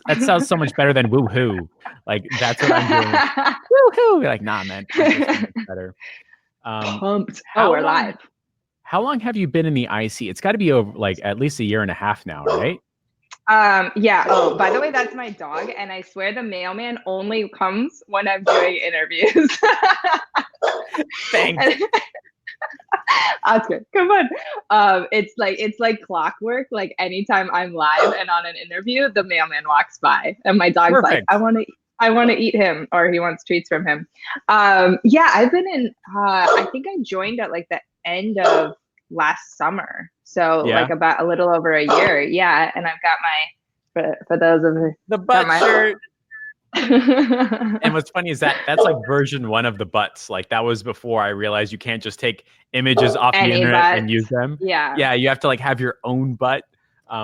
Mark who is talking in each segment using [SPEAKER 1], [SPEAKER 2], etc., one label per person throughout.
[SPEAKER 1] that sounds so much better than woohoo. Like that's what I'm doing. Woohoo! You're like, nah, man, pumped is so much better.
[SPEAKER 2] Pumped. Oh,
[SPEAKER 1] How
[SPEAKER 2] we're
[SPEAKER 1] long?
[SPEAKER 2] live.
[SPEAKER 1] How long have you been in the IC? It's got to be over like at least a year and a half now, right?
[SPEAKER 2] Yeah. Oh, by the way, that's my dog, and I swear the mailman only comes when I'm doing interviews.
[SPEAKER 1] Thanks.
[SPEAKER 2] Oscar, come on. It's like clockwork. Like anytime I'm live and on an interview, the mailman walks by, and my dog's
[SPEAKER 1] Perfect.
[SPEAKER 2] like, I want to eat him, or he wants treats from him. Yeah, I've been in. I think I joined at like the end of last summer, so
[SPEAKER 1] Yeah.
[SPEAKER 2] like about a little over a year. Yeah, and I've got my for those of
[SPEAKER 1] The butt shirt.
[SPEAKER 2] and
[SPEAKER 1] And what's funny is that's like version 1 of the butts. Like that was before I realized you can't just take images off the internet and use them.
[SPEAKER 2] Yeah,
[SPEAKER 1] You have to like have your own butt.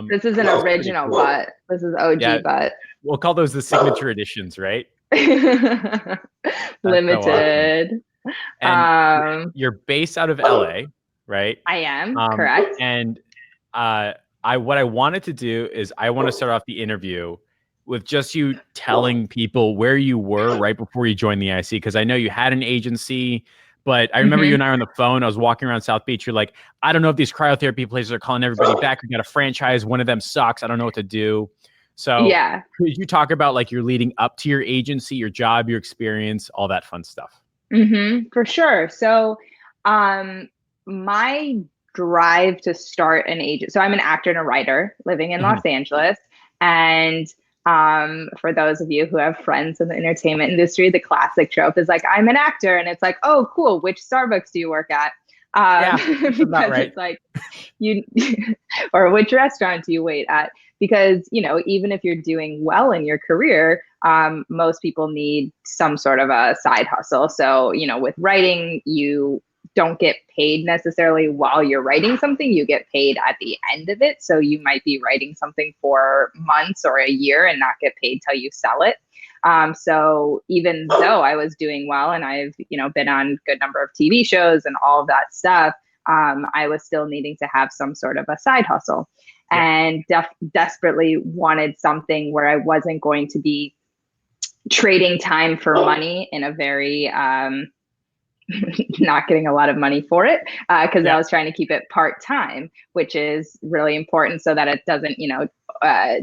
[SPEAKER 2] this is an original
[SPEAKER 1] cool.
[SPEAKER 2] butt. This is OG butt.
[SPEAKER 1] We'll call those the signature editions, right?
[SPEAKER 2] Limited.
[SPEAKER 1] So awesome. And you're based out of LA, right?
[SPEAKER 2] I am, correct.
[SPEAKER 1] And what I wanted to do is I want to start off the interview with just you telling people where you were right before you joined the IC, because I know you had an agency, but I remember you and I were on the phone. I was walking around South Beach. You're like, I don't know if these cryotherapy places are calling everybody back. We got a franchise. One of them sucks. I don't know what to do. So
[SPEAKER 2] yeah,
[SPEAKER 1] could you talk about like your leading up to your agency, your job, your experience, all that fun stuff?
[SPEAKER 2] For sure. So my drive to start an agent. So I'm an actor and a writer living in Los Angeles. And for those of you who have friends in the entertainment industry, the classic trope is like, I'm an actor. And it's like, oh, cool. Which Starbucks do you work at? Because right. It's like or which restaurant do you wait at? Because, even if you're doing well in your career, most people need some sort of a side hustle. So, with writing, you don't get paid necessarily while you're writing something. You get paid at the end of it. So you might be writing something for months or a year and not get paid till you sell it. So even though I was doing well and I've, been on a good number of TV shows and all of that stuff, I was still needing to have some sort of a side hustle. Yeah. And desperately wanted something where I wasn't going to be trading time for money in a very not getting a lot of money for it, because I was trying to keep it part-time, which is really important so that it doesn't,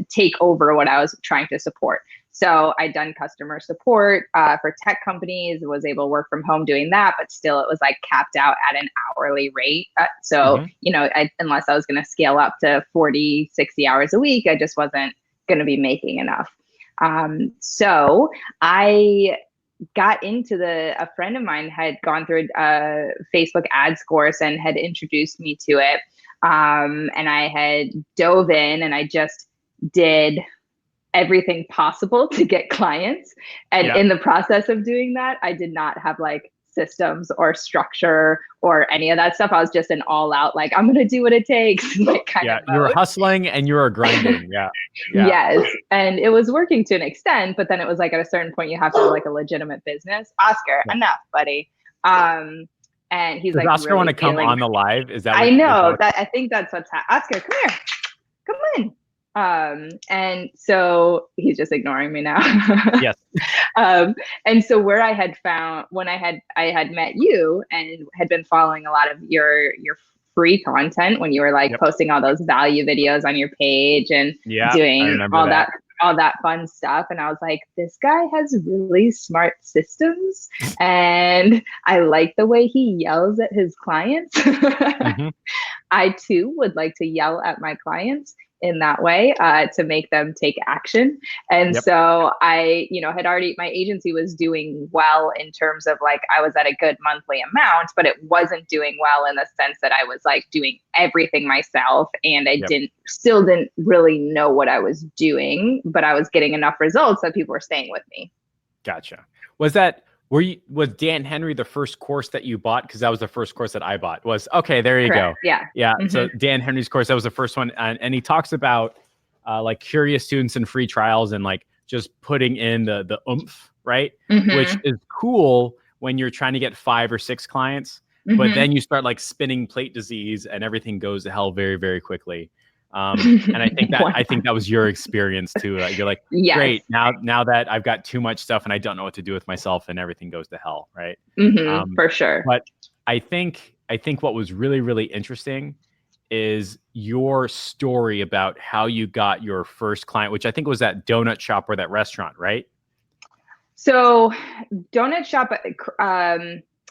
[SPEAKER 2] take over what I was trying to support. So I'd done customer support for tech companies, was able to work from home doing that, but still it was like capped out at an hourly rate. Unless I was going to scale up to 40, 60 hours a week, I just wasn't going to be making enough. So I got into a friend of mine had gone through a Facebook ads course and had introduced me to it. And I had dove in and I just did everything possible to get clients. And in the process of doing that, I did not have like systems or structure or any of that stuff. I was just an all out, like, I'm going to do what it takes. Like, kind of
[SPEAKER 1] you were hustling and you were grinding.
[SPEAKER 2] Yes. And it was working to an extent, but then it was like at a certain point, you have to have like a legitimate business. Oscar, enough, buddy. And he's
[SPEAKER 1] Does
[SPEAKER 2] like,
[SPEAKER 1] Oscar
[SPEAKER 2] really
[SPEAKER 1] want to come on the live? Is that
[SPEAKER 2] I know that I think that's what's happening. Oscar, come here. Come in. And so he's just ignoring me now.
[SPEAKER 1] Yes.
[SPEAKER 2] And so where I had found when I had met you and had been following a lot of your free content when you were like posting all those value videos on your page and doing all that fun stuff. And I was like, this guy has really smart systems and I like the way he yells at his clients. I too would like to yell at my clients in that way to make them take action. And so I, had already, my agency was doing well in terms of like, I was at a good monthly amount, but it wasn't doing well in the sense that I was like doing everything myself. And I still didn't really know what I was doing, but I was getting enough results that people were staying with me.
[SPEAKER 1] Gotcha. Was Dan Henry the first course that you bought? Because that was the first course that I bought. There you
[SPEAKER 2] Correct.
[SPEAKER 1] go. Yeah. So Dan Henry's course, that was the first one. And he talks about like curious students and free trials and like just putting in the oomph, right? Which is cool when you're trying to get 5 or 6 clients, but then you start like spinning plate disease and everything goes to hell very, very quickly. And I think that was your experience too. You're like,
[SPEAKER 2] Yes.
[SPEAKER 1] great, now that I've got too much stuff and I don't know what to do with myself and everything goes to hell, right?
[SPEAKER 2] For sure.
[SPEAKER 1] But I think what was really, really interesting is your story about how you got your first client, which I think was that donut shop or that restaurant, right?
[SPEAKER 2] So donut shop,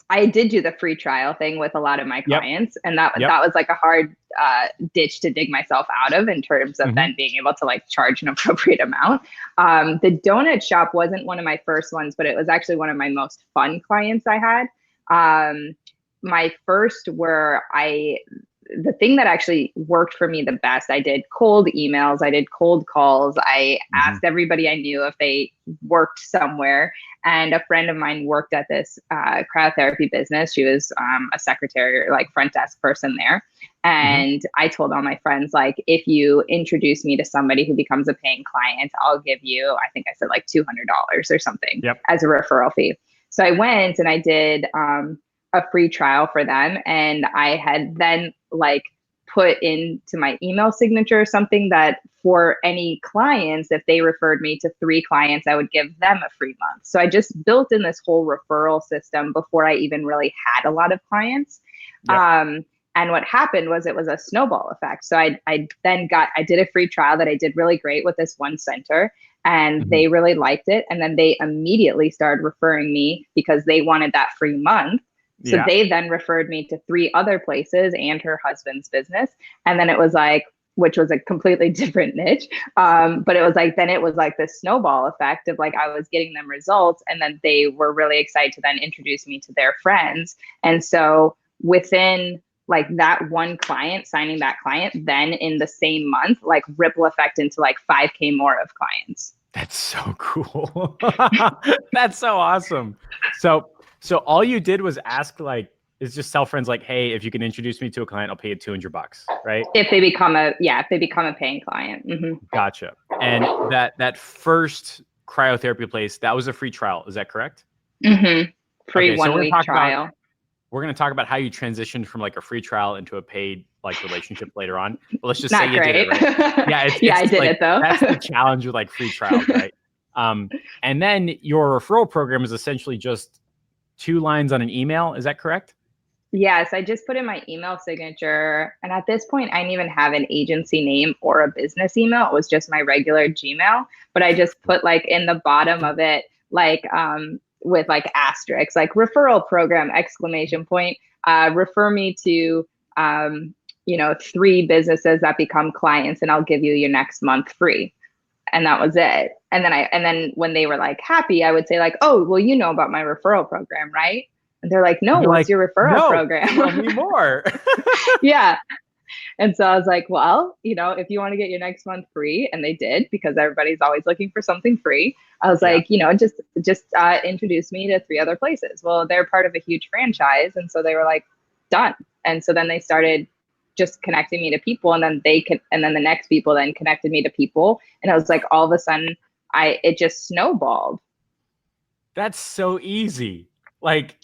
[SPEAKER 2] I did do the free trial thing with a lot of my
[SPEAKER 1] Yep.
[SPEAKER 2] clients, and that
[SPEAKER 1] Yep.
[SPEAKER 2] was like a hard ditch to dig myself out of in terms of then being able to like charge an appropriate amount. The donut shop wasn't one of my first ones, but it was actually one of my most fun clients I had. My first were the thing that actually worked for me the best, I did cold emails, I did cold calls. I asked everybody I knew if they worked somewhere. And a friend of mine worked at this cryotherapy business. She was a secretary or like front desk person there. And I told all my friends, like, if you introduce me to somebody who becomes a paying client, I'll give you, I think I said like $200 or something as a referral fee. So I went and I did a free trial for them. And I had then like put into my email signature something that for any clients, if they referred me to 3 clients, I would give them a free month. So I just built in this whole referral system before I even really had a lot of clients. And what happened was it was a snowball effect. So I did a free trial that I did really great with this one center, and they really liked it. And then they immediately started referring me because they wanted that free month. So they then referred me to 3 other places and her husband's business. And then it was like, which was a completely different niche. But it was like, then it was like this snowball effect of like, I was getting them results, and then they were really excited to then introduce me to their friends. And so within like that one client signing that client, then in the same month, like ripple effect into like 5K more of clients.
[SPEAKER 1] That's so cool. That's so awesome. So all you did was ask, like, is just tell friends like, hey, if you can introduce me to a client, I'll pay you $200, right?
[SPEAKER 2] If they become a paying client.
[SPEAKER 1] Gotcha. And that first cryotherapy place, that was a free trial. Is that correct?
[SPEAKER 2] Free 1 week trial.
[SPEAKER 1] We're going to talk about how you transitioned from like a free trial into a paid like relationship later on. But let's just say you did it, right? Yeah,
[SPEAKER 2] I did it though.
[SPEAKER 1] That's the challenge with like free trials, right? And then your referral program is essentially just 2 lines on an email. Is that correct?
[SPEAKER 2] Yes, I just put in my email signature. And at this point, I didn't even have an agency name or a business email. It was just my regular Gmail. But I just put like in the bottom of it, like with like asterisks, like referral program, ! Refer me to 3 businesses that become clients, and I'll give you your next month free. And that was it. And then when they were like happy, I would say like, oh, well, you know about my referral program, right? And they're like, no, what's your referral program?
[SPEAKER 1] Tell me more.
[SPEAKER 2] Yeah. And so I was like, well, if you want to get your next month free, and they did, because everybody's always looking for something free. I was like, just introduce me to 3 other places. Well, they're part of a huge franchise. And so they were like, done. And so then they started just connecting me to people, and then and then the next people then connected me to people. And I was like, all of a sudden it just snowballed.
[SPEAKER 1] That's so easy. Like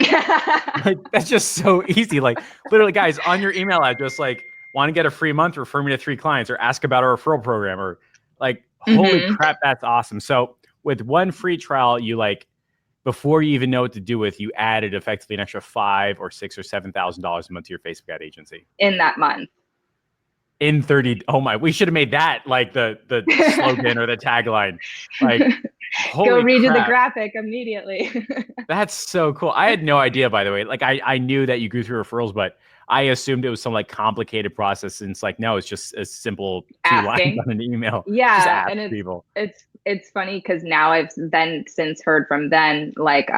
[SPEAKER 1] that's just so easy. Like literally, guys, on your email address, like, want to get a free month, refer me to 3 clients, or ask about our referral program, or like, holy crap, that's awesome. So with one free trial, you like, before you even know what to do with, you added effectively an extra $5,000 or $6,000 or $7,000 a month to your Facebook ad agency
[SPEAKER 2] in that month.
[SPEAKER 1] In 30. Oh my, we should have made that like the slogan or the tagline. Like,
[SPEAKER 2] go redo the graphic immediately.
[SPEAKER 1] That's so cool. I had no idea, by the way. Like I knew that you grew through referrals, but I assumed it was some like complicated process. And it's like, no, it's just a simple 2 lines on an email.
[SPEAKER 2] Yeah.
[SPEAKER 1] Just ask
[SPEAKER 2] and
[SPEAKER 1] people.
[SPEAKER 2] It's funny because now I've then since heard from then, like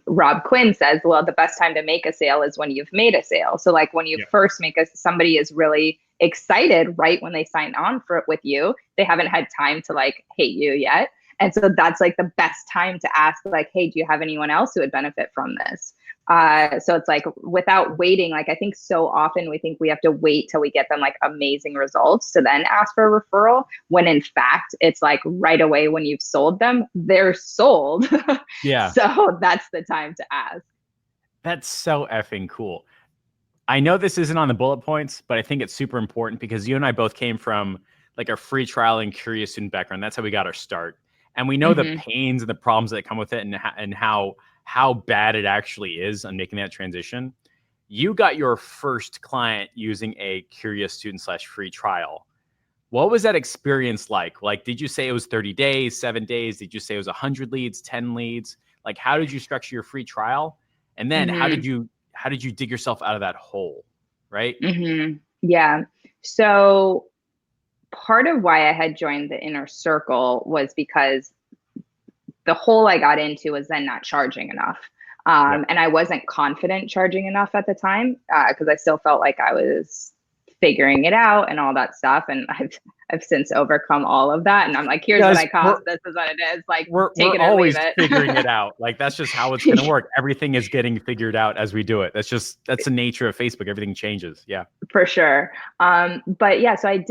[SPEAKER 2] Rob Quinn says, well, the best time to make a sale is when you've made a sale. So like when you first make somebody is really excited right when they sign on for it with you, they haven't had time to like hate you yet. And so that's like the best time to ask, like, hey, do you have anyone else who would benefit from this? So it's like without waiting, like I think so often we think we have to wait till we get them like amazing results to then ask for a referral, when in fact it's like right away when you've sold them, they're sold.
[SPEAKER 1] Yeah.
[SPEAKER 2] So that's the time to ask.
[SPEAKER 1] That's so effing cool. I know this isn't on the bullet points, but I think it's super important because you and I both came from like a free trial and curious student background. That's how we got our start. And we know the
[SPEAKER 2] Mm-hmm.
[SPEAKER 1] pains and the problems that come with it, and how bad it actually is on making that transition. You got your first client using a curious student slash free trial. What was that experience like? Like, did you say it was 30 days, 7 days? Did you say it was 100 leads, 10 leads? Like, how did you structure your free trial? And then
[SPEAKER 2] Mm-hmm.
[SPEAKER 1] how did you dig yourself out of that hole? Right?
[SPEAKER 2] Mm-hmm. Yeah. So part of why I had joined the inner circle was because the hole I got into was then not charging enough.
[SPEAKER 1] Yep.
[SPEAKER 2] And I wasn't confident charging enough at the time because I still felt like I was figuring it out and all that stuff. And I've since overcome all of that. And I'm like, here's what
[SPEAKER 1] Because
[SPEAKER 2] I cost. This is what it is. Like, take
[SPEAKER 1] we're
[SPEAKER 2] it or leave
[SPEAKER 1] always figuring
[SPEAKER 2] it.
[SPEAKER 1] it out. Like that's just how it's gonna work. Everything is getting figured out as we do it. That's the nature of Facebook. Everything changes. Yeah.
[SPEAKER 2] For sure. But yeah, so I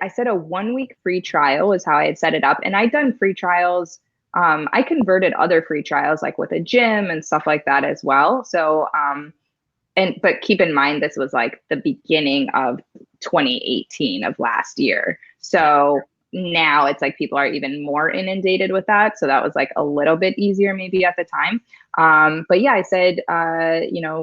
[SPEAKER 2] said a 1 week free trial was how I had set it up. And I'd done free trials. I converted other free trials like with a gym and stuff like that as well. So, but keep in mind, this was like the beginning of 2018 of last year.
[SPEAKER 1] Yeah.
[SPEAKER 2] So now it's like people are even more inundated with that. So that was like a little bit easier maybe at the time. But yeah, I said,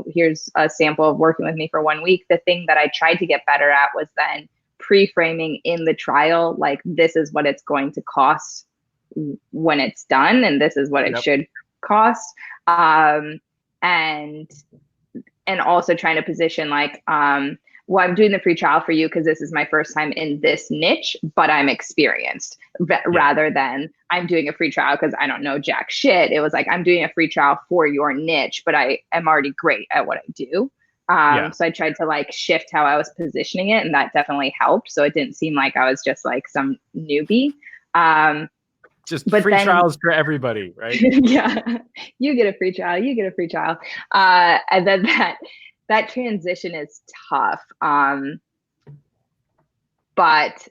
[SPEAKER 2] here's a sample of working with me for 1 week. The thing that I tried to get better at was then pre-framing in the trial, like this is what it's going to cost when it's done, and this is what it
[SPEAKER 1] Yep.
[SPEAKER 2] should cost. And also trying to position like, well, I'm doing the free trial for you because this is my first time in this niche, but I'm experienced rather than I'm doing a free trial because I don't know jack shit. It was like, I'm doing a free trial for your niche, but I am already great at what I do. So I tried to like shift how I was positioning it, and that definitely helped. So it didn't seem like I was just like some newbie.
[SPEAKER 1] Just
[SPEAKER 2] But
[SPEAKER 1] free
[SPEAKER 2] then,
[SPEAKER 1] trials for everybody, right?
[SPEAKER 2] yeah, you get a free trial, you get a free trial. And then that transition is tough, but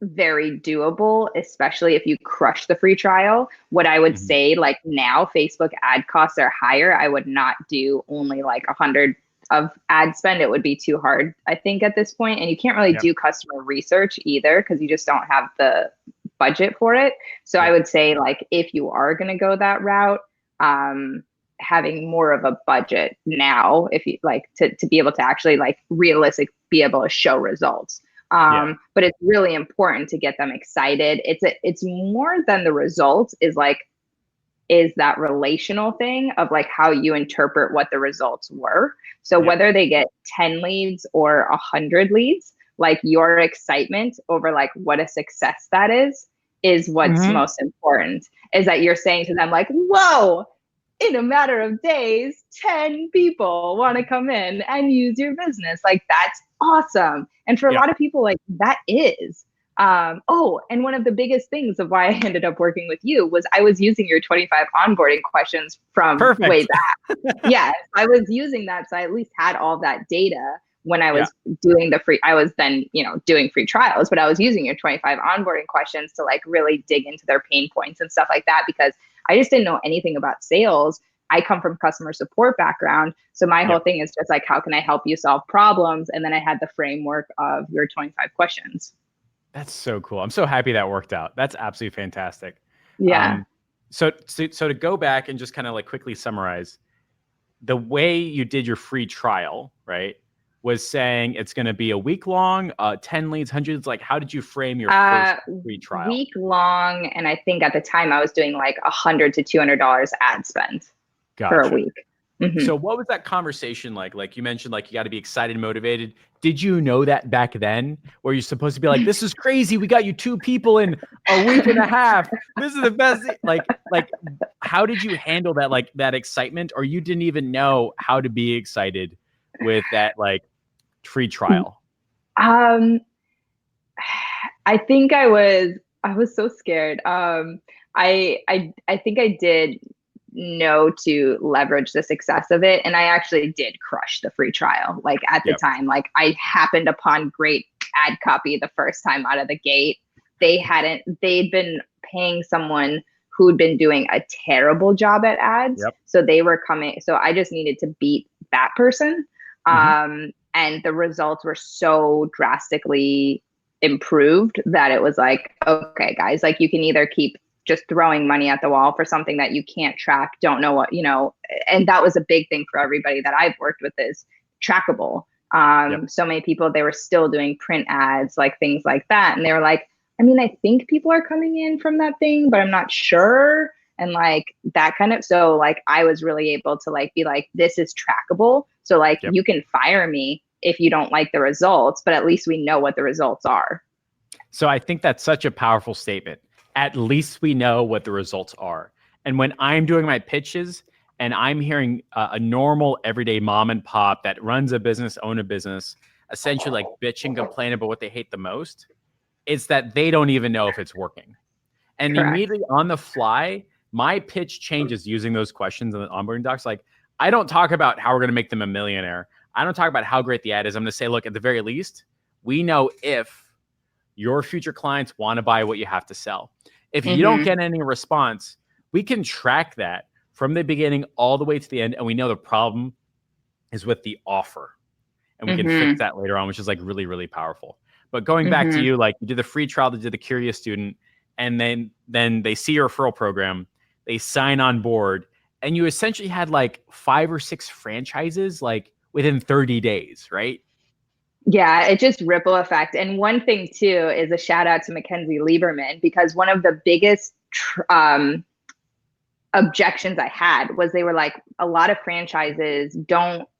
[SPEAKER 2] very doable, especially if you crush the free trial. What I would say, like now Facebook ad costs are higher. I would not do only like 100 of ad spend. It would be too hard, I think, at this point. And you can't really do customer research either because you just don't have the budget for it. So I would say, like, if you are going to go that route, having more of a budget now, if you like to be able to actually like realistic, be able to show results. But it's really important to get them excited. It's more than the results is that relational thing of like how you interpret what the results were. So whether they get 10 leads or 100 leads, like your excitement over like what a success that is what's most important, is that you're saying to them like, whoa, in a matter of days, 10 people want to come in and use your business. Like, that's awesome. And for a lot of people, like, that is. And one of the biggest things of why I ended up working with you was I was using your 25 onboarding questions from way back. Yes, I was using that. So I at least had all that data when I was doing I was then, doing free trials, but I was using your 25 onboarding questions to like really dig into their pain points and stuff like that, because I just didn't know anything about sales. I come from customer support background. So my whole thing is just like, how can I help you solve problems? And then I had the framework of your 25 questions.
[SPEAKER 1] That's so cool. I'm so happy that worked out. That's absolutely fantastic.
[SPEAKER 2] Yeah.
[SPEAKER 1] So to go back and just kind of like quickly summarize, the way you did your free trial, right, was saying it's going to be a week long, 10 leads, hundreds. Like, how did you frame your first free trial?
[SPEAKER 2] Week long. And I think at the time I was doing like $100 to $200 ad spend for a week.
[SPEAKER 1] So what was that conversation like? Like you mentioned, like you got to be excited and motivated. Did you know that back then? Were you supposed to be like, this is crazy, we got you 2 people in a week and a half. This is the best. Like how did you handle that, like that excitement? Or you didn't even know how to be excited with that like free trial?
[SPEAKER 2] I think I was so scared. I think I did know to leverage the success of it. And I actually did crush the free trial. Like at the time, like I happened upon great ad copy the first time out of the gate. They'd been paying someone who'd been doing a terrible job at ads. So they were coming. So I just needed to beat that person.
[SPEAKER 1] Mhm.
[SPEAKER 2] And the results were so drastically improved that it was like, okay, guys, like you can either keep just throwing money at the wall for something that you can't track, don't know what, and that was a big thing for everybody that I've worked with is trackable.
[SPEAKER 1] Yep.
[SPEAKER 2] So many people, they were still doing print ads, like things like that. And they were like, I mean, I think people are coming in from that thing, but I'm not sure. And like that kind of, so like I was really able to like be like, this is trackable. So like
[SPEAKER 1] Yep.
[SPEAKER 2] you can fire me if you don't like the results, but at least we know what the results are.
[SPEAKER 1] So I think that's such a powerful statement. At least we know what the results are. And when I'm doing my pitches and I'm hearing a normal everyday mom and pop that runs a business, own a business, essentially like bitch and complain about what they hate the most, it's that they don't even know if it's working. And
[SPEAKER 2] Correct.
[SPEAKER 1] immediately on the fly, my pitch changes using those questions in the onboarding docs. Like, I don't talk about how we're going to make them a millionaire. I don't talk about how great the ad is. I'm going to say, look, at the very least, we know if your future clients want to buy what you have to sell. If you don't
[SPEAKER 2] Mm-hmm.
[SPEAKER 1] get any response, we can track that from the beginning all the way to the end. And we know the problem is with the offer. And we can fix
[SPEAKER 2] Mm-hmm.
[SPEAKER 1] that later on, which is like really, really powerful. But going back to
[SPEAKER 2] Mm-hmm.
[SPEAKER 1] you, like you did the free trial, to the curious student, and then they see your referral program, they sign on board, and you essentially had like 5 or 6 franchises like within 30 days, right?
[SPEAKER 2] Yeah, it just ripple effect. And one thing too is a shout out to Mackenzie Lieberman, because one of the biggest objections I had was they were like, a lot of franchises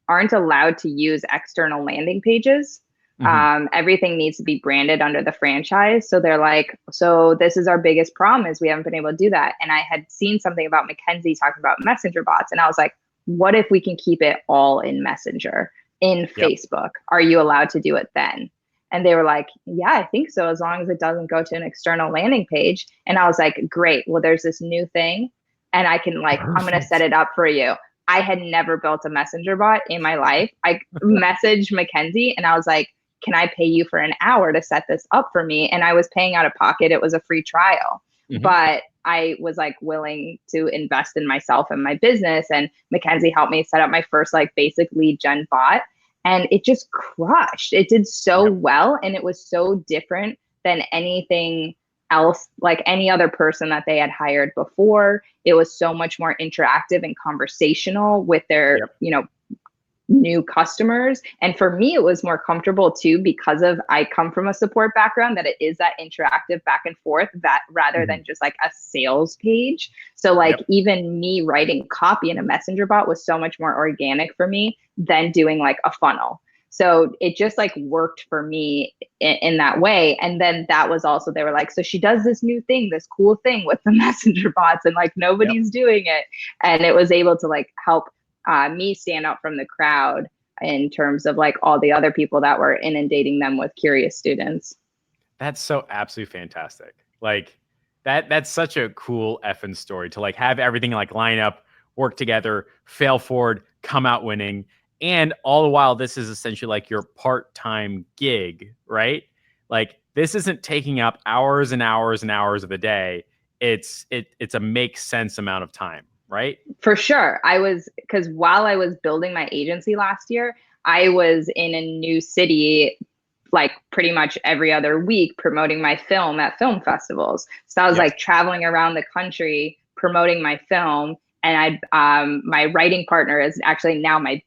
[SPEAKER 2] aren't allowed to use external landing pages.
[SPEAKER 1] Mm-hmm.
[SPEAKER 2] Everything needs to be branded under the franchise. So they're like, so this is our biggest problem is we haven't been able to do that. And I had seen something about Mackenzie talking about messenger bots. And I was like, what if we can keep it all in Messenger, in
[SPEAKER 1] Yep.
[SPEAKER 2] Facebook? Are you allowed to do it then? And they were like, yeah, I think so, as long as it doesn't go to an external landing page. And I was like, great. Well, there's this new thing and I can like, I'm going to set
[SPEAKER 1] Perfect.
[SPEAKER 2] it up for you. I had never built a messenger bot in my life. I messaged Mackenzie and I was like, can I pay you for an hour to set this up for me? And I was paying out of pocket. It was a free trial,
[SPEAKER 1] Mm-hmm.
[SPEAKER 2] but I was like willing to invest in myself and my business. And Mackenzie helped me set up my first like basic lead gen bot. And it just crushed. It did so
[SPEAKER 1] Yep.
[SPEAKER 2] well. And it was so different than anything else, like any other person that they had hired before. It was so much more interactive and conversational with their,
[SPEAKER 1] Yep.
[SPEAKER 2] new customers. And for me, it was more comfortable too, because of I come from a support background, that it is that interactive back and forth, that rather
[SPEAKER 1] Mm-hmm.
[SPEAKER 2] than just like a sales page. So like
[SPEAKER 1] Yep.
[SPEAKER 2] even me writing copy in a messenger bot was so much more organic for me than doing like a funnel. So it just like worked for me in that way. And then that was also, they were like, so she does this new thing, this cool thing with the messenger bots, and like
[SPEAKER 1] Yep.
[SPEAKER 2] nobody's doing it. And it was able to like help me stand out from the crowd in terms of like all the other people that were inundating them with curious students.
[SPEAKER 1] That's so absolutely fantastic. Like that's such a cool effing story to like have everything like line up, work together, fail forward, come out winning. And all the while, this is essentially like your part-time gig, right? Like this isn't taking up hours and hours and hours of the day. It's a make sense amount of time, right?
[SPEAKER 2] For sure. Because while I was building my agency last year, I was in a new city like pretty much every other week promoting my film at film festivals. So I was
[SPEAKER 1] Yep.
[SPEAKER 2] like traveling around the country promoting my film. And my writing partner is actually now my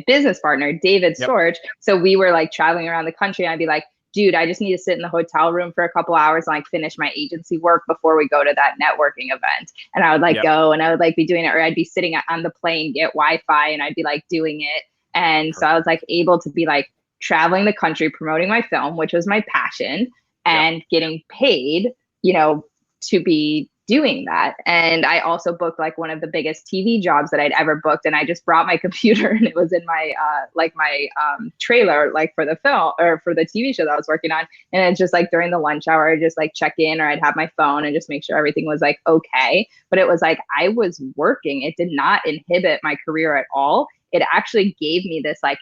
[SPEAKER 2] business partner, David
[SPEAKER 1] Yep.
[SPEAKER 2] Storch. So we were like traveling around the country, and I'd be like, dude, I just need to sit in the hotel room for a couple hours and like finish my agency work before we go to that networking event. And I would like
[SPEAKER 1] Yep.
[SPEAKER 2] go and I would like be doing it, or I'd be sitting on the plane, get Wi-Fi, and I'd be like doing it. And so I was like able to be like traveling the country, promoting my film, which was my passion,
[SPEAKER 1] Yep.
[SPEAKER 2] and getting paid, to be doing that. And I also booked like one of the biggest TV jobs that I'd ever booked. And I just brought my computer and it was in my trailer, like for the film or for the TV show that I was working on. And it's just like during the lunch hour, I'd just like check in, or I'd have my phone and just make sure everything was like okay. But it was like I was working. It did not inhibit my career at all. It actually gave me this like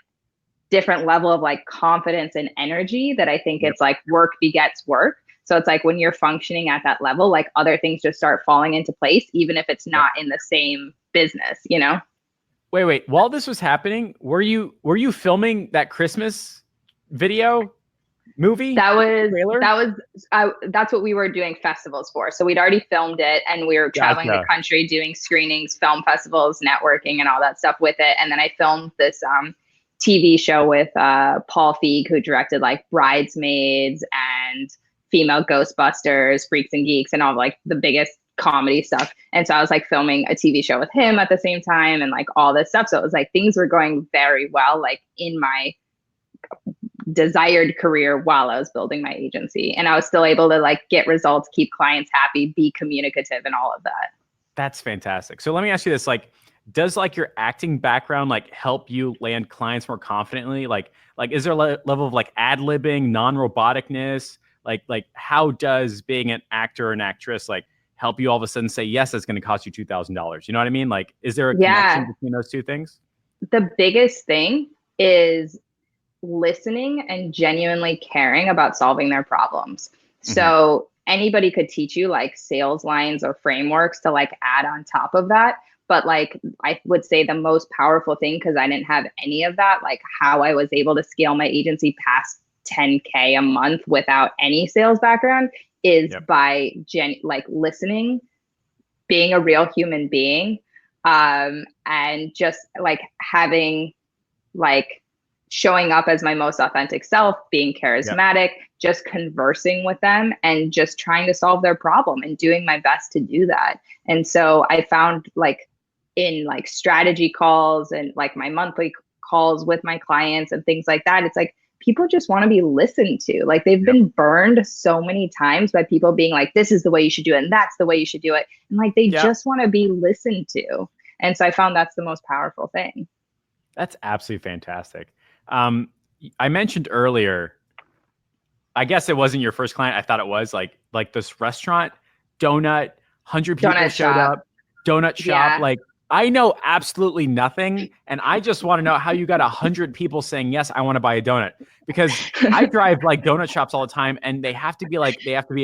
[SPEAKER 2] different level of like confidence and energy that I think
[SPEAKER 1] Yep.
[SPEAKER 2] it's like work begets work. So it's like when you're functioning at that level, like other things just start falling into place, even if it's
[SPEAKER 1] Yep.
[SPEAKER 2] not in the same business, you know?
[SPEAKER 1] Wait. While this was happening, were you filming that Christmas video movie
[SPEAKER 2] That was
[SPEAKER 1] trailer?
[SPEAKER 2] that's what we were doing festivals for. So we'd already filmed it, and we were traveling the
[SPEAKER 1] Gotcha.
[SPEAKER 2] country doing screenings, film festivals, networking, and all that stuff with it. And then I filmed this TV show with Paul Feig, who directed like Bridesmaids and Female Ghostbusters, Freaks and Geeks, and all like the biggest comedy stuff. And so I was like filming a TV show with him at the same time, and like all this stuff. So it was like things were going very well, like in my desired career while I was building my agency. And I was still able to like get results, keep clients happy, be communicative, and all of that.
[SPEAKER 1] That's fantastic. So let me ask you this, like, does like your acting background like help you land clients more confidently? Like is there a level of like ad-libbing, non-roboticness? Like how does being an actor or an actress like help you all of a sudden say, yes, it's going to cost you $2,000? You know what I mean? Like, is there a connection
[SPEAKER 2] Yeah.
[SPEAKER 1] between those two things?
[SPEAKER 2] The biggest thing is listening and genuinely caring about solving their problems.
[SPEAKER 1] Hmm.
[SPEAKER 2] So anybody could teach you like sales lines or frameworks to like add on top of that. But like I would say the most powerful thing, because I didn't have any of that, like how I was able to scale my agency past 10K a month without any sales background is
[SPEAKER 1] Yep.
[SPEAKER 2] by like listening, being a real human being, and just like having like showing up as my most authentic self, being
[SPEAKER 1] Yep.
[SPEAKER 2] charismatic, just conversing with them and just trying to solve their problem and doing my best to do that. And so I found like in like strategy calls and like my monthly calls with my clients and things like that, it's like people just want to be listened to. Like they've
[SPEAKER 1] Yep.
[SPEAKER 2] been burned so many times by people being like, this is the way you should do it and that's the way you should do it. And like they
[SPEAKER 1] Yep.
[SPEAKER 2] just want to be listened to. And so I found that's the most powerful thing.
[SPEAKER 1] That's absolutely fantastic. Um, I mentioned earlier, I guess it wasn't your first client. I thought it was like this restaurant, donut, 100 people
[SPEAKER 2] Donut
[SPEAKER 1] showed
[SPEAKER 2] shop.
[SPEAKER 1] up, donut shop.
[SPEAKER 2] Yeah.
[SPEAKER 1] Like I know absolutely nothing, and I just want to know how you got 100 people saying yes, I want to buy a donut. Because I drive like donut shops all the time, and they have to be a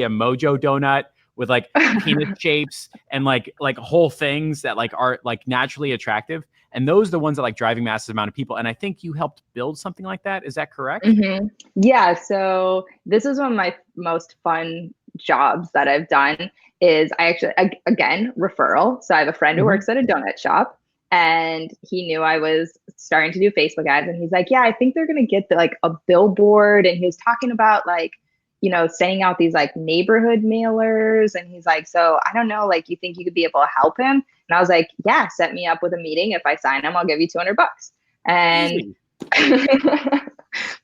[SPEAKER 1] Mojo donut with like penis shapes and like whole things that like are like naturally attractive. And those are the ones that like driving massive amount of people. And I think you helped build something like that. Is that correct?
[SPEAKER 2] Yeah, so this is one of my most fun jobs that I've done is I actually again referral. So I have a friend who
[SPEAKER 1] Mhm.
[SPEAKER 2] works at a donut shop and he knew I was starting to do Facebook ads and he's like, "Yeah, I think they're going to get like a billboard." And he was talking about like, sending out these like neighborhood mailers and he's like, "So, I don't know, like you think you could be able to help him?" And I was like, "Yeah, set me up with a meeting. If I sign him, I'll give you $200." And
[SPEAKER 1] Easy.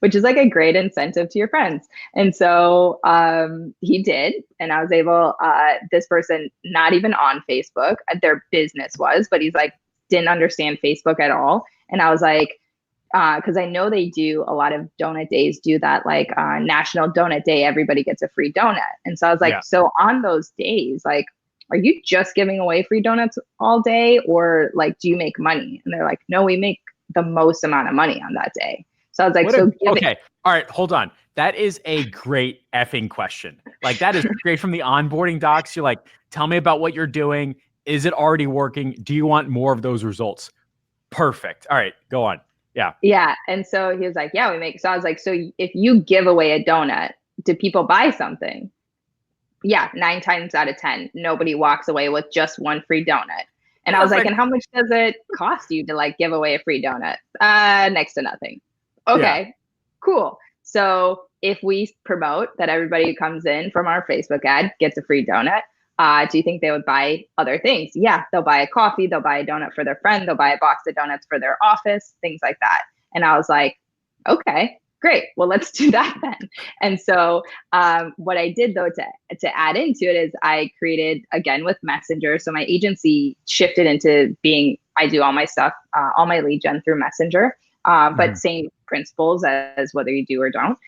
[SPEAKER 2] which is like a great incentive to your friends. And so he did. And I was able, this person, not even on Facebook, their business was, but he's like, didn't understand Facebook at all. And I was like, because I know they do a lot of donut days, do that like National Donut Day, everybody gets a free donut. And so I was
[SPEAKER 1] Yeah.
[SPEAKER 2] like, so on those days, like, are you just giving away free donuts all day or like do you make money? And they're like, no, we make the most amount of money on that day. So I was like,
[SPEAKER 1] What a
[SPEAKER 2] so give it.
[SPEAKER 1] okay. All right, hold on. That is a great effing question. Like that is straight from the onboarding docs. You're like, tell me about what you're doing. Is it already working? Do you want more of those results? Perfect. All right, go on. Yeah.
[SPEAKER 2] Yeah. And so he was like, yeah, we make. So I was like, so if you give away a donut, do people buy something? Yeah, 9 times out of 10, nobody walks away with just one free donut. And I was like,
[SPEAKER 1] Perfect.
[SPEAKER 2] and how much does it cost you to like give away a free donut? Next to nothing.
[SPEAKER 1] Yeah.
[SPEAKER 2] Okay, cool. So if we promote that everybody who comes in from our Facebook ad gets a free donut, do you think they would buy other things? Yeah, they'll buy a coffee, they'll buy a donut for their friend, they'll buy a box of donuts for their office, things like that. And I was like, okay, great. Well, let's do that then. And so what I did though to add into it is I created again with Messenger. So my agency shifted into being I do all my stuff, all my lead gen through Messenger, but
[SPEAKER 1] Mhm.
[SPEAKER 2] same principles as whether you do or don't.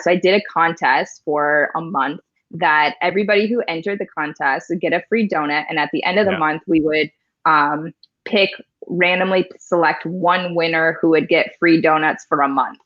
[SPEAKER 2] So I did a contest for a month that everybody who entered the contest would get a free donut, and at the end of the
[SPEAKER 1] Yeah.
[SPEAKER 2] month we would pick randomly select one winner who would get free donuts for a month.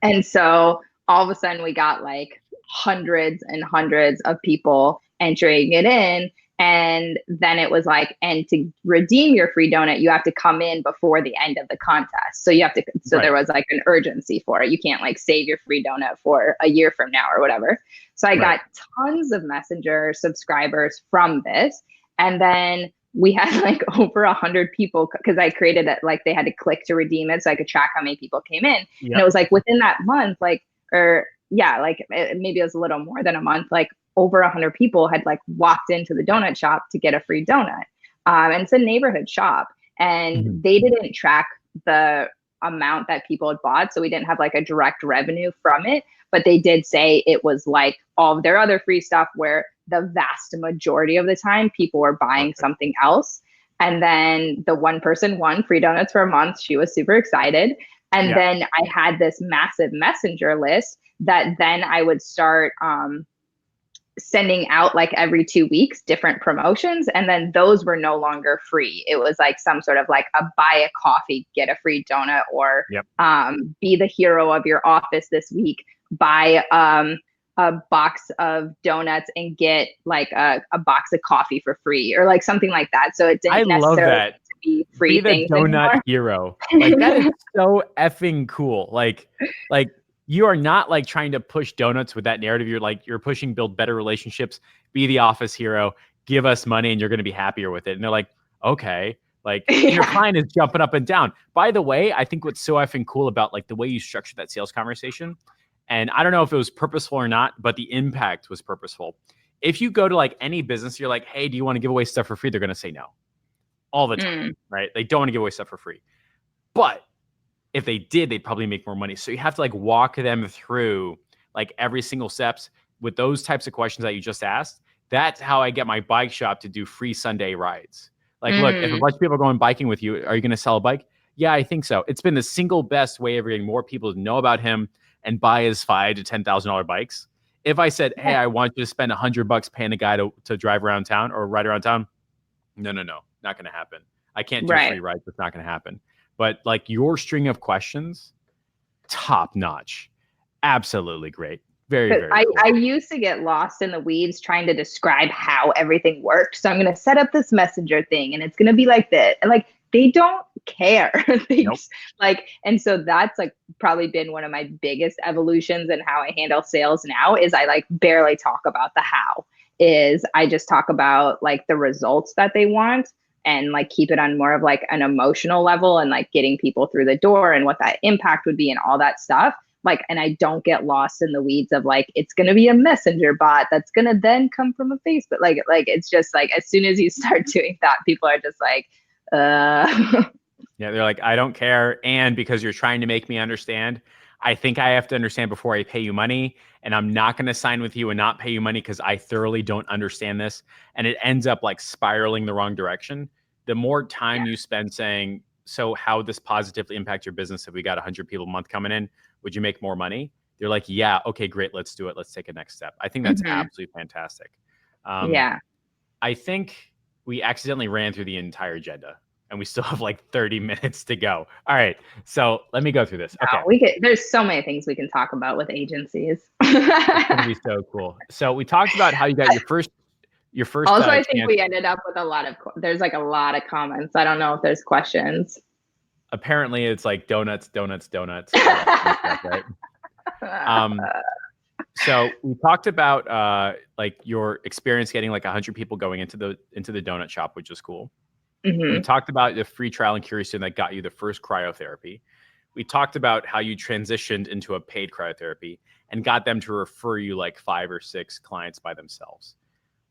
[SPEAKER 2] And so all of a sudden we got like hundreds and hundreds of people entering it in. And then it was like, and to redeem your free donut, you have to come in before the end of the contest. So you have to, so there was like an urgency for it. You can't like save your free donut for a year from now or whatever. So I got tons of Messenger subscribers from this. And then we had like over 100 people because I created it, like they had to click to redeem it so I could track how many people came in. Yep. And it was like within that month, like, or yeah, like maybe it was a little more than a month, like over 100 people had like walked into the donut shop to get a free donut. And it's a neighborhood shop, and they didn't track the amount that people had bought. So we didn't have like a direct revenue from it, but they did say it was like all of their other free stuff where the vast majority of the time people were buying something else. And then the one person won free donuts for a month. She was super excited. And then I had this massive messenger list that then I would start sending out like every 2 weeks different promotions, and then those were no longer free. It was like some sort of like a buy a coffee, get a free donut, or be the hero of your office this week, buy a box of donuts and get like a box of coffee for free, or like something like that. So it didn't necessarily have to be free things
[SPEAKER 1] the donut
[SPEAKER 2] anymore.
[SPEAKER 1] Hero. Like that is so effing cool. Like you are not like trying to push donuts with that narrative. You're pushing build better relationships, be the office hero, give us money, and you're going to be happier with it. And they're like, okay, like your client is jumping up and down. By the way, I think what's so effing cool about like the way you structured that sales conversation, and I don't know if it was purposeful or not, but the impact was purposeful. If you go to like any business, you're like, hey, do you want to give away stuff for free? They're going to say no all the time, right? They don't want to give away stuff for free. But if they did, they'd probably make more money. So you have to like walk them through like every single steps with those types of questions that you just asked. That's how I get my bike shop to do free Sunday rides. Like, look, if a bunch of people are going biking with you, are you going to sell a bike? Yeah, I think so. It's been the single best way of getting more people to know about him and buy his $5,000 to $10,000 bikes. If I said, hey, I want you to spend $100 paying a guy to drive around town or ride around town, no, not going to happen. I can't do free rides. It's not going to happen. But like your string of questions, top notch, absolutely great. Very, very cool.
[SPEAKER 2] I used to get lost in the weeds trying to describe how everything works. So I'm going to set up this messenger thing and it's going to be like this. And like, they don't care. Just, like, and so that's like probably been one of my biggest evolutions in how I handle sales now is I like barely talk about the how. Is I just talk about like the results that they want and like keep it on more of like an emotional level and like getting people through the door and what that impact would be and all that stuff. Like, and I don't get lost in the weeds of like, it's going to be a messenger bot that's going to then come from a Facebook. Like it's just like, as soon as you start doing that, people are just like,
[SPEAKER 1] Yeah, they're like, I don't care. And because you're trying to make me understand, I think I have to understand before I pay you money. And I'm not going to sign with you and not pay you money because I thoroughly don't understand this. And it ends up like spiraling the wrong direction. The more time you spend saying, so how would this positively impact your business if we got 100 people a month coming in? Would you make more money? They're like, yeah, okay, great. Let's do it. Let's take a next step. I think that's absolutely fantastic. I think we accidentally ran through the entire agenda and we still have like 30 minutes to go. All right. So let me go through this. Okay.
[SPEAKER 2] There's so many things we can talk about with agencies.
[SPEAKER 1] It's going to be so cool. So we talked about how you got your first.
[SPEAKER 2] Also, I think we ended up with there's like a lot of comments. I don't know if there's questions.
[SPEAKER 1] Apparently it's like donuts. Right? So we talked about like your experience getting like 100 people going into the donut shop, which is cool. We talked about the free trial and curiosity that got you the first cryotherapy. We talked about how you transitioned into a paid cryotherapy and got them to refer you like 5 or 6 clients by themselves.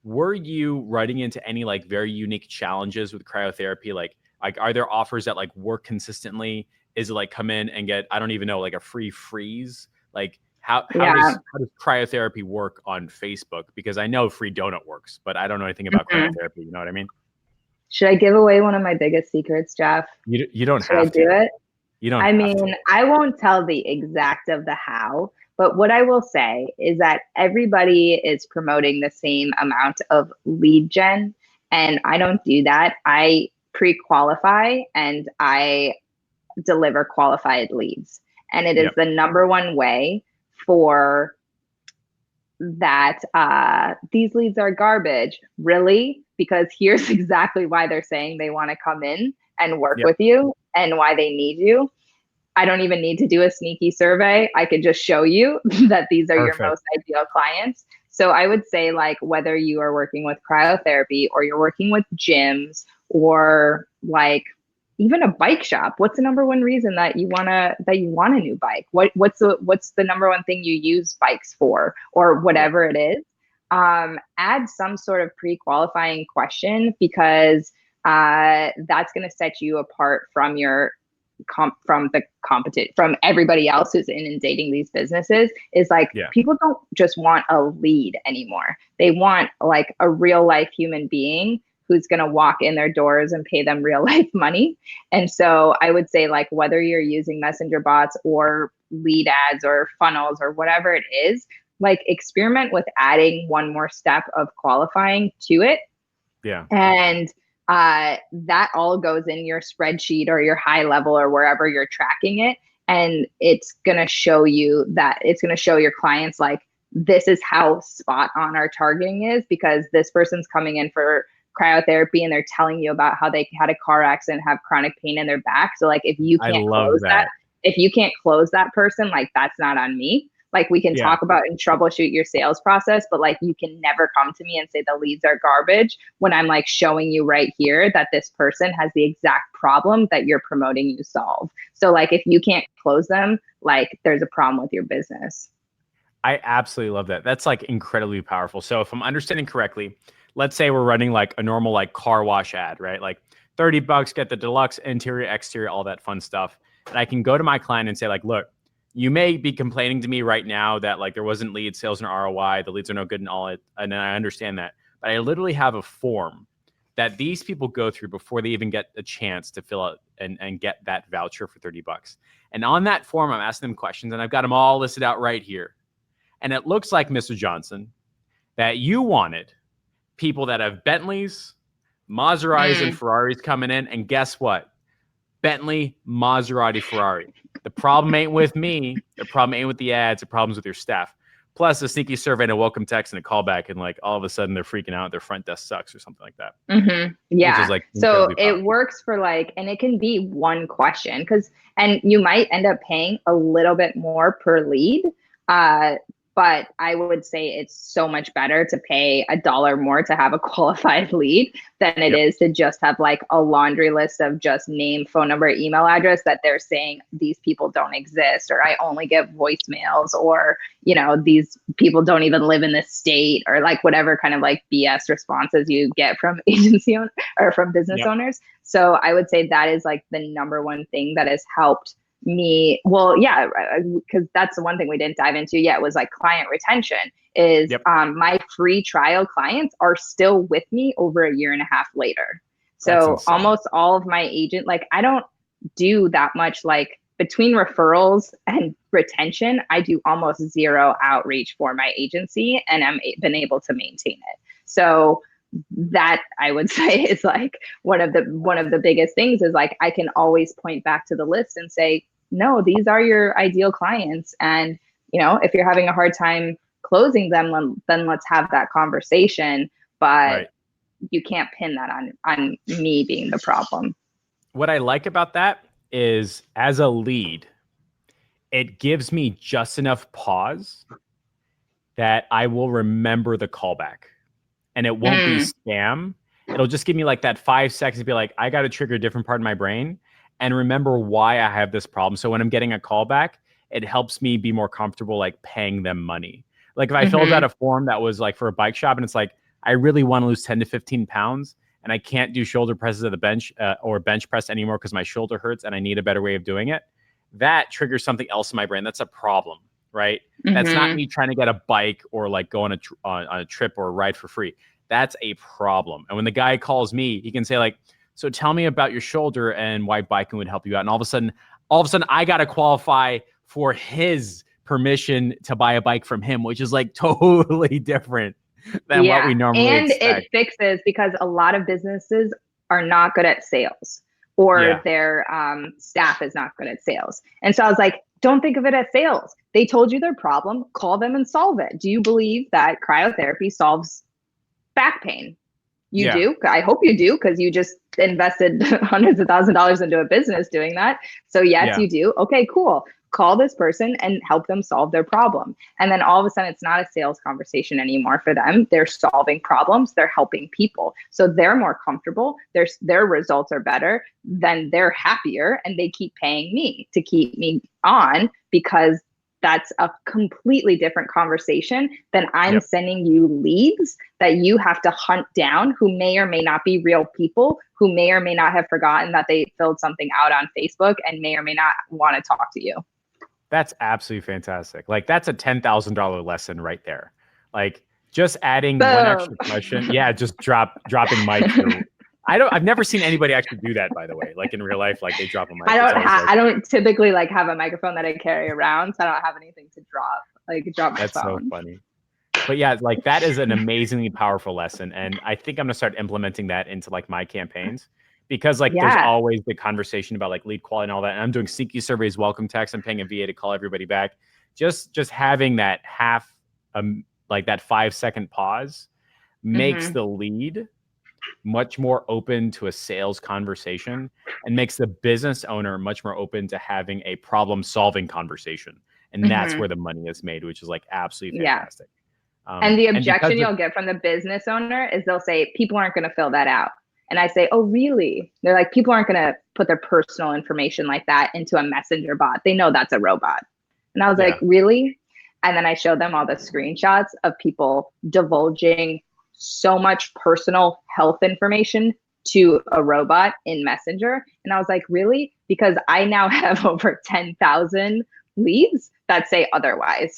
[SPEAKER 1] Were you running into any like very unique challenges with cryotherapy? Like are there offers that like work consistently? Is it like come in and get, I don't even know, like a free freeze? Like how does cryotherapy work on Facebook? Because I know free donut works, but I don't know anything about cryotherapy. You know what I mean?
[SPEAKER 2] Should I give away one of my biggest secrets, Jeff?
[SPEAKER 1] You don't
[SPEAKER 2] Should
[SPEAKER 1] have
[SPEAKER 2] I do
[SPEAKER 1] to.
[SPEAKER 2] it?
[SPEAKER 1] You don't.
[SPEAKER 2] I mean, I won't tell the exact of the how, but what I will say is that everybody is promoting the same amount of lead gen, and I don't do that. I pre-qualify and I deliver qualified leads, and it is the number one way for that these leads are garbage. Really? Because here's exactly why they're saying they want to come in and work
[SPEAKER 1] Yep.
[SPEAKER 2] with you and why they need you. I don't even need to do a sneaky survey. I could just show you that these are your
[SPEAKER 1] Perfect.
[SPEAKER 2] most ideal clients. So I would say, like, whether you are working with cryotherapy or you're working with gyms or like even a bike shop, what's the number one reason that you want a new bike? What's the number one thing you use bikes for, or
[SPEAKER 1] Yeah.
[SPEAKER 2] whatever it is? Add some sort of pre-qualifying question, because that's going to set you apart from your from the competition, from everybody else who's inundating these businesses. Is like,
[SPEAKER 1] Yeah.
[SPEAKER 2] people don't just want a lead anymore. They want like a real life human being who's going to walk in their doors and pay them real life money. And so I would say, like, whether you're using messenger bots or lead ads or funnels or whatever it is, like, experiment with adding one more step of qualifying to it.
[SPEAKER 1] Yeah.
[SPEAKER 2] And that all goes in your spreadsheet or your high level or wherever you're tracking it. And it's going to show you that it's going to show your clients, like, this is how spot on our targeting is, because this person's coming in for cryotherapy and they're telling you about how they had a car accident, have chronic pain in their back. So like, if you
[SPEAKER 1] I
[SPEAKER 2] can't
[SPEAKER 1] love
[SPEAKER 2] close that,
[SPEAKER 1] that.
[SPEAKER 2] if you can't close that person, like, that's not on me. Like, we can
[SPEAKER 1] Yeah.
[SPEAKER 2] talk about and troubleshoot your sales process, but like, you can never come to me and say the leads are garbage when I'm like showing you right here that this person has the exact problem that you're promoting you solve. So like, if you can't close them, like, there's a problem with your business.
[SPEAKER 1] I absolutely love that. That's like incredibly powerful. So if I'm understanding correctly, let's say we're running like a normal like car wash ad, right? Like $30, get the deluxe interior, exterior, all that fun stuff. And I can go to my client and say like, look, you may be complaining to me right now that like there wasn't lead sales and ROI, the leads are no good and all it, and I understand that. But I literally have a form that these people go through before they even get a chance to fill out and get that voucher for $30. And on that form, I'm asking them questions and I've got them all listed out right here. And it looks like, Mr. Johnson, that you wanted people that have Bentleys, Maseratis, and
[SPEAKER 2] Mm.
[SPEAKER 1] Ferraris coming in. And guess what? Bentley, Maserati, Ferrari. The problem ain't with me. The problem ain't with the ads. The problem's with your staff. Plus a sneaky survey and a welcome text and a callback. And like all of a sudden they're freaking out. Their front desk sucks or something like that, which is
[SPEAKER 2] Yeah.
[SPEAKER 1] like
[SPEAKER 2] So
[SPEAKER 1] incredibly
[SPEAKER 2] it
[SPEAKER 1] powerful.
[SPEAKER 2] works for like, and it can be one question, because, and you might end up paying a little bit more per lead. Uh, but I would say it's so much better to pay $1 more to have a qualified lead than it
[SPEAKER 1] Yep.
[SPEAKER 2] is to just have like a laundry list of just name, phone number, email address that they're saying these people don't exist, or I only get voicemails, or, you know, these people don't even live in this state, or like whatever kind of like BS responses you get from agency or from business
[SPEAKER 1] Yep.
[SPEAKER 2] owners. So I would say that is like the number one thing that has helped me. Well, yeah, because that's the one thing we didn't dive into yet, was like client retention. Is
[SPEAKER 1] Yep.
[SPEAKER 2] my free trial clients are still with me over a year and a half later.
[SPEAKER 1] That's
[SPEAKER 2] So
[SPEAKER 1] insane.
[SPEAKER 2] almost all of my agent, like, I don't do that much, like, between referrals and retention, I do almost zero outreach for my agency, and I'm been able to maintain it. So that, I would say, is like one of the biggest things, is like, I can always point back to the list and say, no, these are your ideal clients. And, you know, if you're having a hard time closing them, then let's have that conversation. But
[SPEAKER 1] Right.
[SPEAKER 2] you can't pin that on me being the problem.
[SPEAKER 1] What I like about that is as a lead, it gives me just enough pause that I will remember the callback and it won't be
[SPEAKER 2] Mm,
[SPEAKER 1] spam. It'll just give me like that 5 seconds to be like, I got to trigger a different part of my brain and remember why I have this problem. So when I'm getting a callback, it helps me be more comfortable like paying them money. Like if I filled out
[SPEAKER 2] mm-hmm,
[SPEAKER 1] a form that was like for a bike shop and it's like, I really want to lose 10 to 15 pounds and I can't do shoulder presses at the bench or bench press anymore because my shoulder hurts and I need a better way of doing it. That triggers something else in my brain. That's a problem, right? That's not
[SPEAKER 2] mm-hmm.
[SPEAKER 1] me trying to get a bike or like go on a trip or a ride for free. That's a problem. And when the guy calls me, he can say like, so tell me about your shoulder and why biking would help you out. And all of a sudden I got to qualify for his permission to buy a bike from him, which is like totally different than what
[SPEAKER 2] Yeah.
[SPEAKER 1] we normally
[SPEAKER 2] And
[SPEAKER 1] expect.
[SPEAKER 2] it fixes, because a lot of businesses are not good at sales, or
[SPEAKER 1] Yeah.
[SPEAKER 2] their staff is not good at sales. And so I was like, don't think of it as sales. They told you their problem, call them and solve it. Do you believe that cryotherapy solves back pain? You
[SPEAKER 1] Yeah.
[SPEAKER 2] do. I hope you do, because you just invested hundreds of $1,000s into a business doing that. So yes,
[SPEAKER 1] Yeah.
[SPEAKER 2] you do. Okay, cool. Call this person and help them solve their problem. And then all of a sudden, it's not a sales conversation anymore for them. They're solving problems. They're helping people. So they're more comfortable. Their results are better. Then they're happier, and they keep paying me to keep me on, because that's a completely different conversation than I'm
[SPEAKER 1] Yep.
[SPEAKER 2] sending you leads that you have to hunt down, who may or may not be real people, who may or may not have forgotten that they filled something out on Facebook and may or may not want to talk to you.
[SPEAKER 1] That's absolutely fantastic. Like that's a $10,000 lesson right there. Like just adding one extra question. Yeah, just dropping mics. I've never seen anybody actually do that, by the way. Like in real life, like they drop a mic.
[SPEAKER 2] I don't typically like have a microphone that I carry around, so I don't have anything to drop. Like drop my
[SPEAKER 1] That's
[SPEAKER 2] phone.
[SPEAKER 1] so funny. But yeah, like that is an amazingly powerful lesson. And I think I'm gonna start implementing that into like my campaigns, because like there's always the conversation about like lead quality and all that. And I'm doing CQ surveys, welcome text. I'm paying a VA to call everybody back. Just having that like that 5-second pause makes the lead much more open to a sales conversation and makes the business owner much more open to having a problem solving conversation. And that's where the money is made, which is like absolutely fantastic.
[SPEAKER 2] And the objection you'll get from the business owner is they'll say, people aren't going to fill that out. And I say, oh, really? They're like, people aren't going to put their personal information like that into a messenger bot. They know that's a robot. And I was like, really? And then I showed them all the screenshots of people divulging so much personal health information to a robot in Messenger. And I was like, really? Because I now have over 10,000 leads that say otherwise.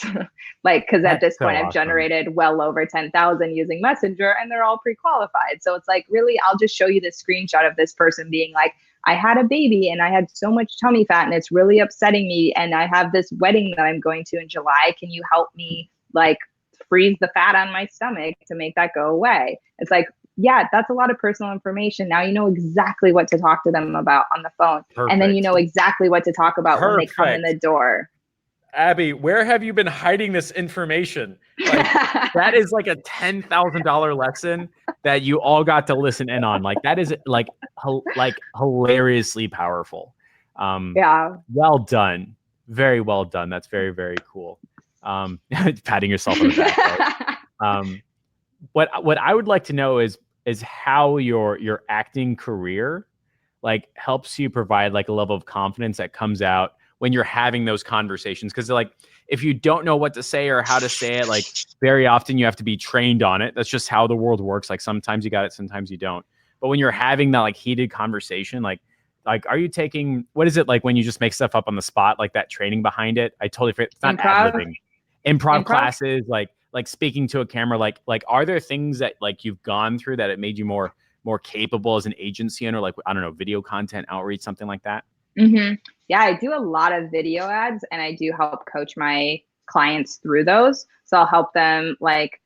[SPEAKER 2] Like, because at this point, I've generated well over 10,000 using Messenger, and they're all pre-qualified. So it's like, really, I'll just show you the screenshot of this person being like, I had a baby and I had so much tummy fat and it's really upsetting me. And I have this wedding that I'm going to in July. Can you help me like freeze the fat on my stomach to make that go away? It's like, yeah, that's a lot of personal information. Now you know exactly what to talk to them about on the phone. Perfect. And then you know exactly what to talk about when they come in the door.
[SPEAKER 1] Abby, where have you been hiding this information? Like, that is like a $10,000 lesson that you all got to listen in on. Like that is like hilariously powerful. Well done. Very well done. That's very, very cool. Patting yourself on the back. Right? What I would like to know is how your acting career like helps you provide like a level of confidence that comes out when you're having those conversations. Because like if you don't know what to say or how to say it, like very often you have to be trained on it. That's just how the world works. Like sometimes you got it, sometimes you don't. But when you're having that like heated conversation, like are you taking, what is it like when you just make stuff up on the spot, like that training behind it? I totally forget. It's not ad-libbing. Improv classes, like speaking to a camera, like are there things that like you've gone through that it made you more capable as an agency owner, like I don't know, video content outreach, something like that?
[SPEAKER 2] Yeah, I do a lot of video ads, and I do help coach my clients through those. So I'll help them like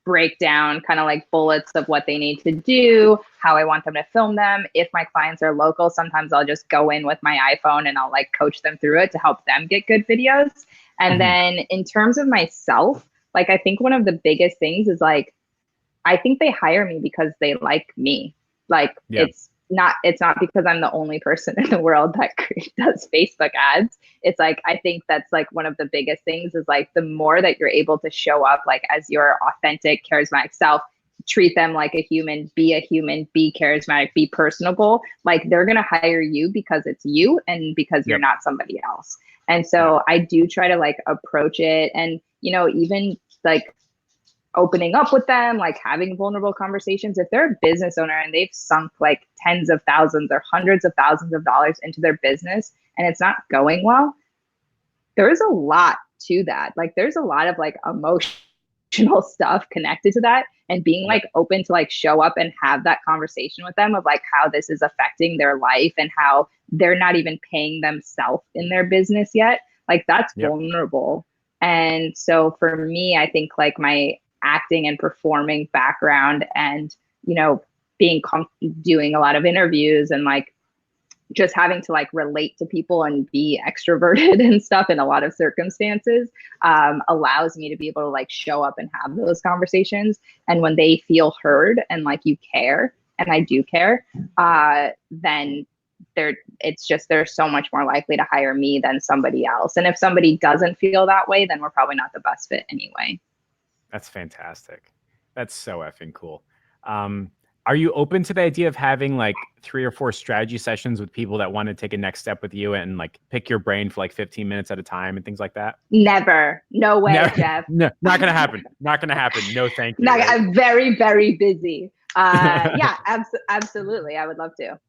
[SPEAKER 2] break down kind of like bullets of what they need to do, how I want them to film them. If my clients are local, sometimes I'll just go in with my iPhone and I'll like coach them through it to help them get good videos. And then in terms of myself, like I think one of the biggest things is like, I think they hire me because they like me. Like it's not because I'm the only person in the world that does Facebook ads. It's like, I think that's like one of the biggest things is like the more that you're able to show up like as your authentic, charismatic self, treat them like a human, be charismatic, be personable, like they're going to hire you because it's you and because you're not somebody else. And so I do try to like approach it and, you know, even like opening up with them, like having vulnerable conversations. If they're a business owner and they've sunk like tens of thousands or hundreds of thousands of dollars into their business and it's not going well, there's a lot to that. Like there's a lot of like emotional stuff connected to that, and being like open to like show up and have that conversation with them of like how this is affecting their life and how they're not even paying themselves in their business yet. Like that's vulnerable. And so for me, I think like my acting and performing background and, you know, being doing a lot of interviews and like just having to like relate to people and be extroverted and stuff in a lot of circumstances allows me to be able to like show up and have those conversations. And when they feel heard and like you care, and I do care, then they're so much more likely to hire me than somebody else. And if somebody doesn't feel that way, then we're probably not the best fit anyway.
[SPEAKER 1] That's fantastic. That's so effing cool. Are you open to the idea of having like 3 or 4 strategy sessions with people that want to take a next step with you and like pick your brain for like 15 minutes at a time and things like that?
[SPEAKER 2] Never. No way,
[SPEAKER 1] Never.
[SPEAKER 2] Jeff.
[SPEAKER 1] No, not going to happen. Not going to happen. No, thank you.
[SPEAKER 2] Right? I'm very, very busy. Yeah, absolutely. I would love to.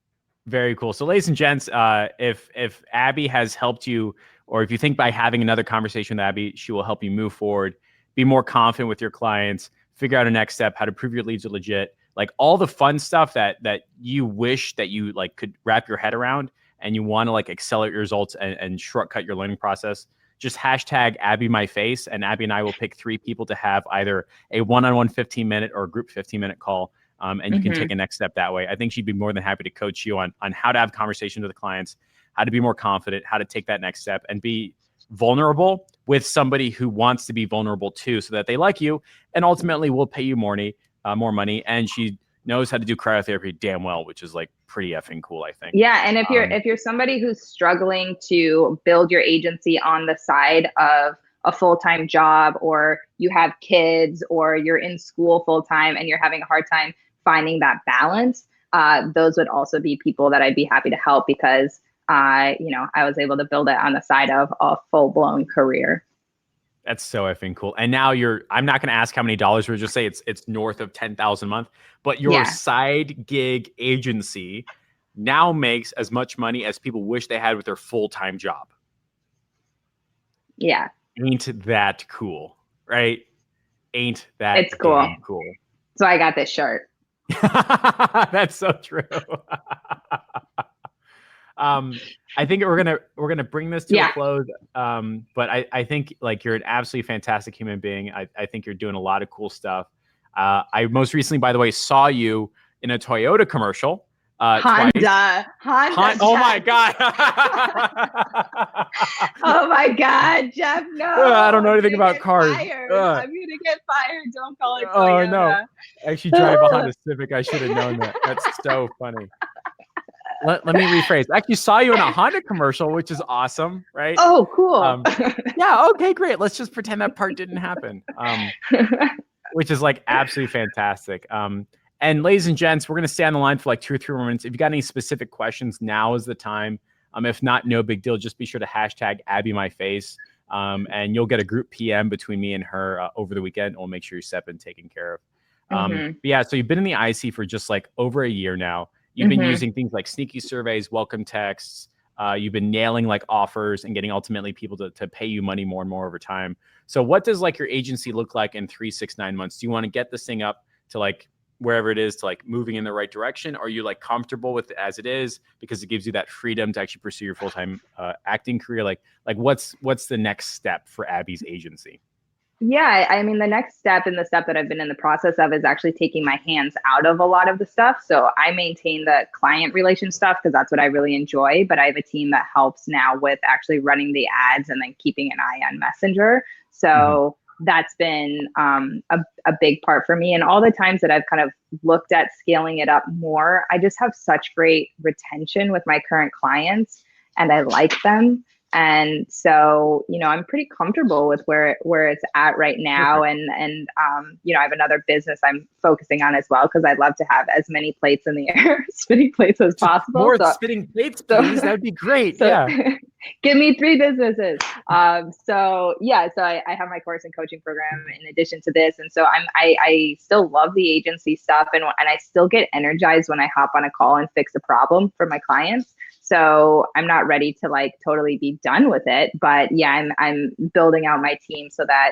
[SPEAKER 1] Very cool. So ladies and gents, if Abby has helped you, or if you think by having another conversation with Abby, she will help you move forward, be more confident with your clients, figure out a next step, how to prove your leads are legit, like all the fun stuff that you wish that you like could wrap your head around, and you want to like accelerate your results and shortcut your learning process, just hashtag Abby my face, and Abby and I will pick 3 people to have either a one-on-one 15-minute or a group 15-minute call. And you can take a next step that way. I think she'd be more than happy to coach you on how to have conversations with the clients, how to be more confident, how to take that next step and be vulnerable with somebody who wants to be vulnerable too, so that they like you and ultimately will pay you more money. And she knows how to do cryotherapy damn well, which is like pretty effing cool, I think.
[SPEAKER 2] Yeah. And if you're somebody who's struggling to build your agency on the side of a full-time job, or you have kids, or you're in school full-time and you're having a hard time finding that balance, those would also be people that I'd be happy to help, because I was able to build it on the side of a full-blown career.
[SPEAKER 1] That's so effing cool. And now I'm not going to ask how many dollars, we'll just say it's north of 10,000 a month, but your side gig agency now makes as much money as people wish they had with their full-time job.
[SPEAKER 2] Yeah.
[SPEAKER 1] Ain't that cool, right? Ain't that
[SPEAKER 2] it's cool.
[SPEAKER 1] Cool.
[SPEAKER 2] So I got this shirt.
[SPEAKER 1] That's so true. I think we're gonna bring this to a close. But I think like you're an absolutely fantastic human being. I think you're doing a lot of cool stuff. I most recently, by the way, saw you in a Toyota commercial.
[SPEAKER 2] Honda.
[SPEAKER 1] Oh my God.
[SPEAKER 2] Oh my God, Jeff, no.
[SPEAKER 1] I don't know anything about cars.
[SPEAKER 2] I'm gonna get fired. Don't call it Toyota.
[SPEAKER 1] Oh no. I actually drive a Honda Civic. I should have known that. That's so funny. Let me rephrase. I actually saw you in a Honda commercial, which is awesome, right?
[SPEAKER 2] Oh, cool.
[SPEAKER 1] Yeah, okay, great. Let's just pretend that part didn't happen. Which is like absolutely fantastic. And ladies and gents, we're going to stay on the line for like 2 or 3 more minutes. If you got any specific questions, now is the time. If not, no big deal. Just be sure to hashtag Abby my face, and you'll get a group PM between me and her over the weekend. We'll make sure you're set and taken care of. But yeah, so you've been in the IC for just like over a year now. You've been using things like sneaky surveys, welcome texts. You've been nailing like offers and getting ultimately people to pay you money more and more over time. So what does like your agency look like in 3, 6, 9 months? Do you want to get this thing up to like wherever it is, to like moving in the right direction? Or are you like comfortable with it as it is because it gives you that freedom to actually pursue your full-time acting career? Like what's the next step for Abby's agency?
[SPEAKER 2] Yeah, I mean, the next step, and the step that I've been in the process of, is actually taking my hands out of a lot of the stuff. So I maintain the client relation stuff because that's what I really enjoy. But I have a team that helps now with actually running the ads and then keeping an eye on Messenger. So that's been a big part for me. And all the times that I've kind of looked at scaling it up more, I just have such great retention with my current clients, and I like them. And so, I'm pretty comfortable with where it's at right now. And I have another business I'm focusing on as well, because I'd love to have as many plates in the air, spinning plates as possible.
[SPEAKER 1] More spinning plates, please. That'd be great.
[SPEAKER 2] Give me 3 businesses. So I have my course and coaching program in addition to this. And so I still love the agency stuff, and I still get energized when I hop on a call and fix a problem for my clients. So I'm not ready to like totally be done with it, but yeah, I'm building out my team so that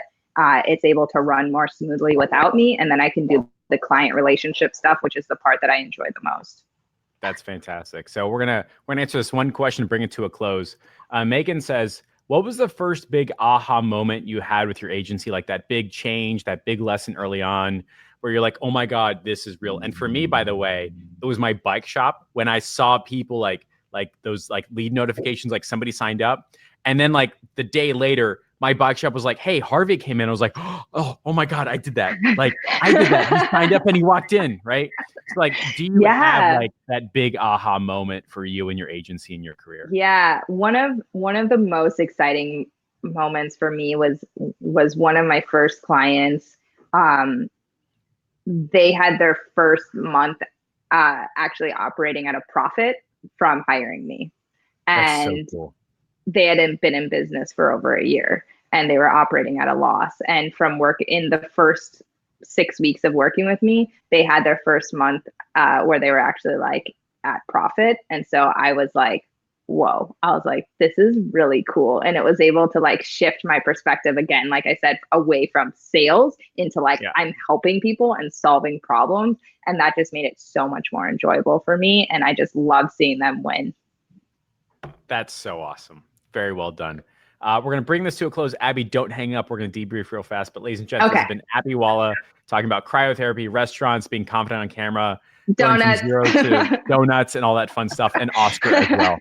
[SPEAKER 2] it's able to run more smoothly without me, and then I can do the client relationship stuff, which is the part that I enjoy the most.
[SPEAKER 1] That's fantastic. So we're gonna answer this one question and bring it to a close. Megan says, what was the first big aha moment you had with your agency? Like that big change, that big lesson early on where you're like, oh my God, this is real. And for me, by the way, it was my bike shop when I saw people like like those like lead notifications, like somebody signed up. And then like the day later, my bike shop was like, hey, Harvey came in. I was like, oh my God, I did that. Like I did that. He signed up and he walked in, right? So like, do you have like that big aha moment for you and your agency and your career?
[SPEAKER 2] Yeah. One of the most exciting moments for me was one of my first clients. They had their first month actually operating at a profit from hiring me.
[SPEAKER 1] That's so
[SPEAKER 2] And
[SPEAKER 1] cool.
[SPEAKER 2] they hadn't been in business for over a year and they were operating at a loss. And from work in the first 6 weeks of working with me, they had their first month where they were actually like at profit. And so I was like, whoa, I was like, this is really cool. And it was able to like shift my perspective again, like I said, away from sales into like, I'm helping people and solving problems. And that just made it so much more enjoyable for me. And I just love seeing them win.
[SPEAKER 1] That's so awesome. Very well done. We're going to bring this to a close. Abby, don't hang up. We're going to debrief real fast. But ladies and gents, this has been Abby Walla talking about cryotherapy, restaurants, being confident on camera,
[SPEAKER 2] donuts,
[SPEAKER 1] going from 0 to donuts and all that fun stuff, and Oscar as well.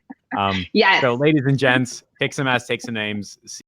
[SPEAKER 1] So ladies and gents, kick some ass, take some names.